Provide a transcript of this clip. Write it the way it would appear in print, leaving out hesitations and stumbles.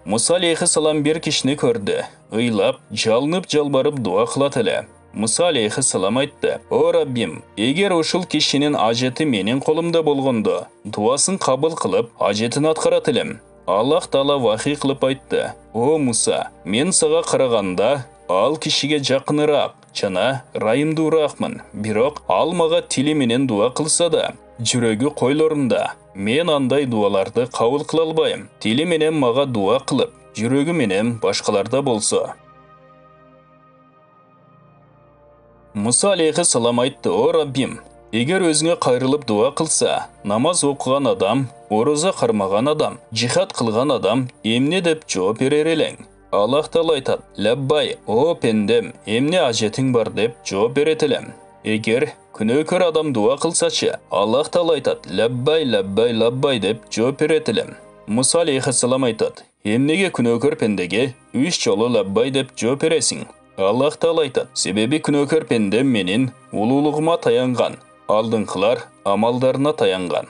Musa aleyhisselam bir kişini gördü. Ыйлап, жалынып жалбарып дуа кылат эле. Musa aleyhisselam aytты: "О Rabbim, егер ушул кишинин ажети менин колумда болгондо, дуасын кабыл кылып, ажетін аткарат элем." Аллах Таала вахий кылып айтты: "О Musa, мен сага караганда ал кишиге жакыныраак жана райымдууракмын. Бирок ал мага тили менен дуа кылса да, жүрөгү койлорунда. Мен андай дуаларды кабыл кыла албайм. Тили менен мага дуа кылып, жүрөгү менен башкаларда болсо." Musa aleyhisselam aytты: "О Rabbim, егер өзіңе қайрылып дуа қылса, намаз оқыған адам, ороза қармаған адам, жихад қылған адам эмне деп жооп берер элең?" Аллах Таала айтат: "Лаббай, о пендем, эмне ажетиң бар" деп жооп берет элем. Егер күнөөкөр адам дуа кылсачы, Аллах Таала айтат: "Лаббай, лаббай, лаббай" деп жооп берет элем. Musa aleyhisselam айтат: "Эмнеге күнөөкөр пендеге 3 жолу лаббай деп жооп бересиң?" Аллах Таала айтат: "Себеби күнөөкөр пендем менин улуулугума таянган, алдыңкылар амалдарына таянган."